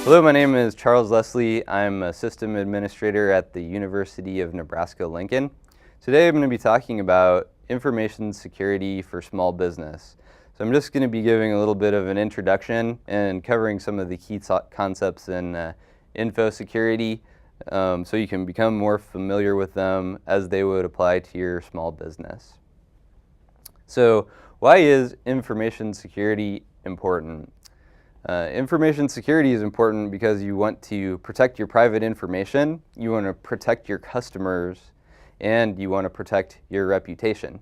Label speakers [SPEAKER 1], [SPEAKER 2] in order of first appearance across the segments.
[SPEAKER 1] Hello, my name is Charles Leslie. I'm a system administrator at the University of Nebraska Lincoln. Today I'm going to be talking about information security for small business. So I'm just going to be giving a little bit of an introduction and covering some of the key concepts in info security so you can become more familiar with them as they would apply to your small business. So why is information security important? Information security is important because you want to protect your private information, you want to protect your customers, and you want to protect your reputation.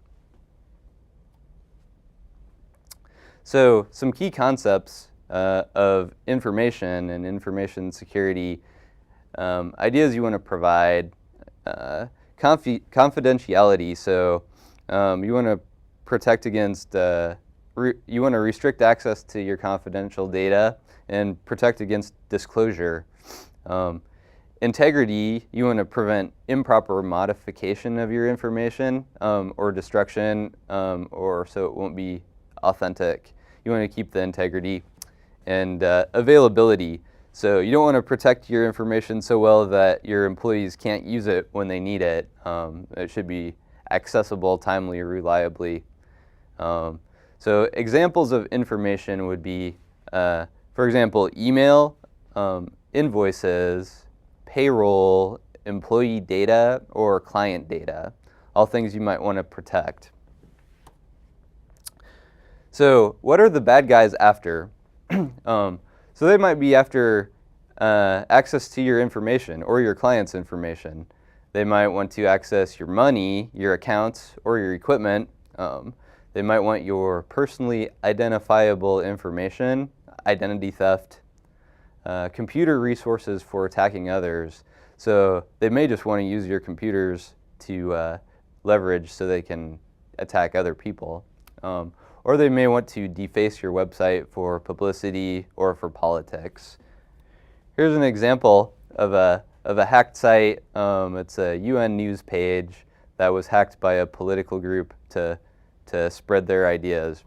[SPEAKER 1] So some key concepts of information and information security, ideas you want to provide, confidentiality, so you want to protect against you want to restrict access to your confidential data and protect against disclosure. Integrity, you want to prevent improper modification of your information or destruction or so it won't be authentic. You want to keep the integrity. And availability, so you don't want to protect your information so well that your employees can't use it when they need it. It should be accessible, timely, reliably. So examples of information would be, for example, email, invoices, payroll, employee data, or client data, all things you might want to protect. So what are the bad guys after? So they might be after access to your information or your client's information. They might want to access your money, your accounts, or your equipment. They might want your personally identifiable information, identity theft, computer resources for attacking others. So they may just want to use your computers to leverage so they can attack other people. Or they may want to deface your website for publicity or for politics. Here's an example of a hacked site. It's a UN news page that was hacked by a political group to spread their ideas.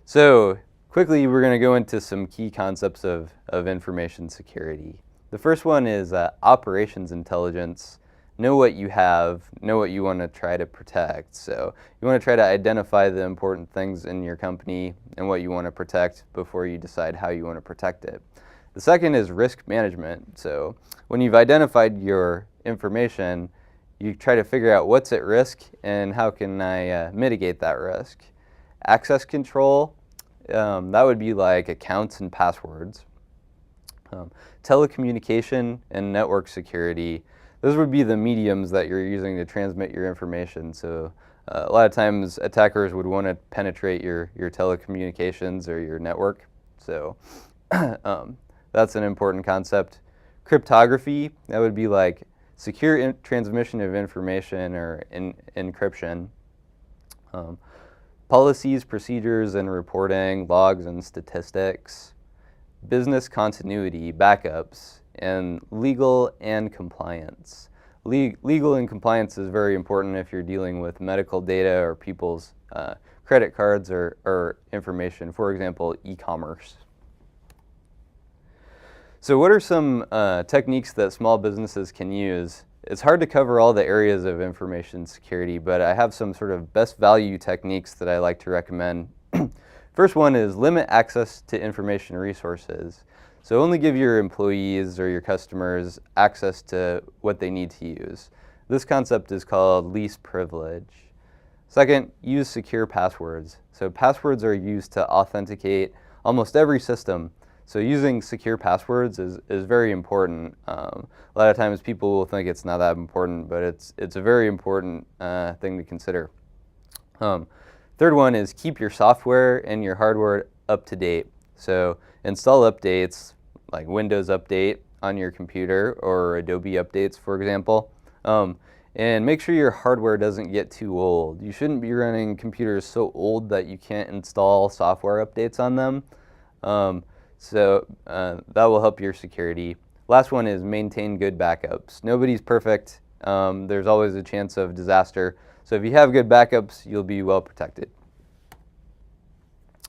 [SPEAKER 1] So quickly, we're going to go into some key concepts of information security. The first one is operations intelligence. Know what you have, know what you want to try to protect. So you want to try to identify the important things in your company and what you want to protect before you decide how you want to protect it. The second is risk management. So when you've identified your information, you try to figure out what's at risk and how can I mitigate that risk. Access control, that would be like accounts and passwords. Telecommunication and network security, those would be the mediums that you're using to transmit your information. So a lot of times attackers would want to penetrate your telecommunications or your network. So that's an important concept. Cryptography, that would be like secure transmission of information or encryption. Policies, procedures, and reporting, logs and statistics. Business continuity, backups, and legal and compliance. Legal and compliance is very important if you're dealing with medical data or people's credit cards or information, for example, e-commerce. So what are some techniques that small businesses can use? It's hard to cover all the areas of information security, but I have some sort of best value techniques that I like to recommend. First one is limit access to information resources. So only give your employees or your customers access to what they need to use. This concept is called least privilege. Second, use secure passwords. So passwords are used to authenticate almost every system. So using secure passwords is very important. A lot of times people will think it's not that important, but it's a very important thing to consider. Third one is keep your software and your hardware up to date. So install updates like Windows Update on your computer or Adobe updates, for example. And make sure your hardware doesn't get too old. You shouldn't be running computers so old that you can't install software updates on them. So that will help your security. Last one is maintain good backups. Nobody's perfect. There's always a chance of disaster. So if you have good backups, you'll be well protected.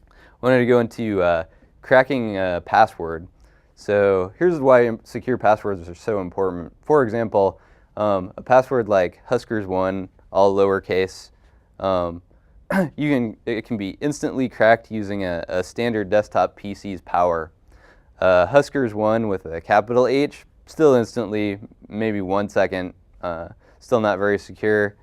[SPEAKER 1] I wanted to go into cracking a password. So here's why secure passwords are so important. For example, a password like Huskers1, all lowercase, it can be instantly cracked using a standard desktop PC's power. Huskers1 with a capital H, still instantly, maybe 1 second, still not very secure.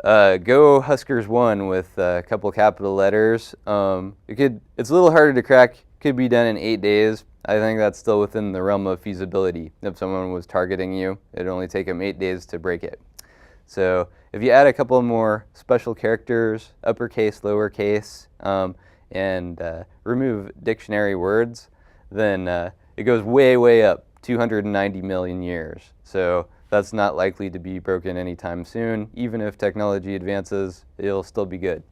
[SPEAKER 1] Go Huskers1 with a couple capital letters. It's a little harder to crack, could be done in 8 days. I think that's still within the realm of feasibility. If someone was targeting you, it'd only take them 8 days to break it. So if you add a couple more special characters, uppercase, lowercase, and remove dictionary words, then it goes way, way up, 290 million years. So that's not likely to be broken anytime soon. Even if technology advances, it'll still be good.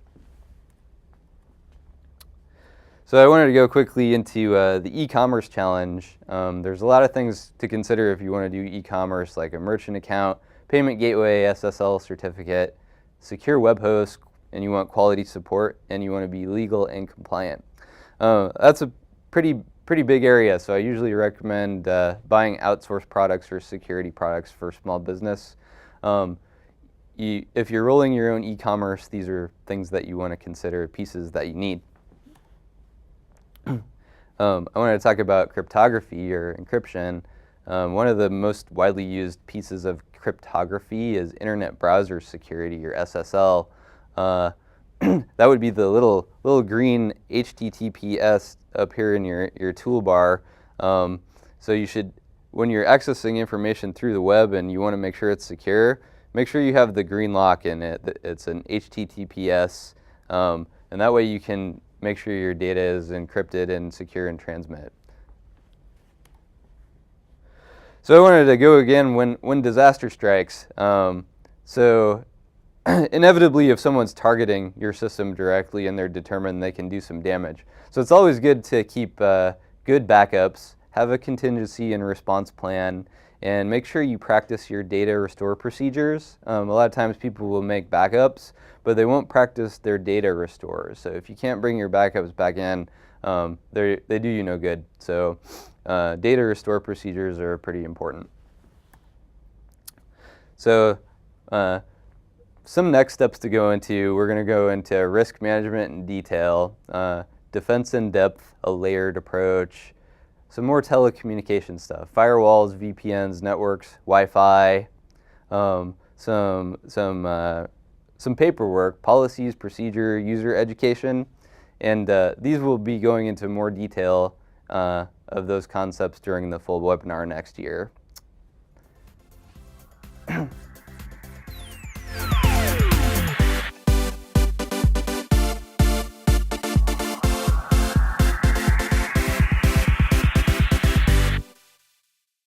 [SPEAKER 1] So I wanted to go quickly into the e-commerce challenge. There's a lot of things to consider if you want to do e-commerce, like a merchant account, payment gateway, SSL certificate, secure web host, and you want quality support, and you want to be legal and compliant. That's a pretty big area, so I usually recommend buying outsourced products or security products for small business. If you're rolling your own e-commerce, these are things that you want to consider, pieces that you need. I wanted to talk about cryptography or encryption. One of the most widely used pieces of cryptography is Internet Browser Security, or SSL. That would be the little green HTTPS up here in your toolbar. So you should, when you're accessing information through the web and you want to make sure it's secure, make sure you have the green lock in it. It's an HTTPS, and that way you can make sure your data is encrypted and secure and transmit. So I wanted to go again when disaster strikes. So inevitably, if someone's targeting your system directly and they're determined they can do some damage. So it's always good to keep good backups, have a contingency and response plan, and make sure you practice your data restore procedures. A lot of times people will make backups, but they won't practice their data restores. So if you can't bring your backups back in, they do you no good. So data restore procedures are pretty important. So some next steps to go into, we're going to go into risk management in detail, defense in depth, a layered approach, some more telecommunication stuff, firewalls, VPNs, networks, Wi-Fi, some paperwork, policies, procedure, user education, and these will be going into more detail of those concepts during the full webinar next year.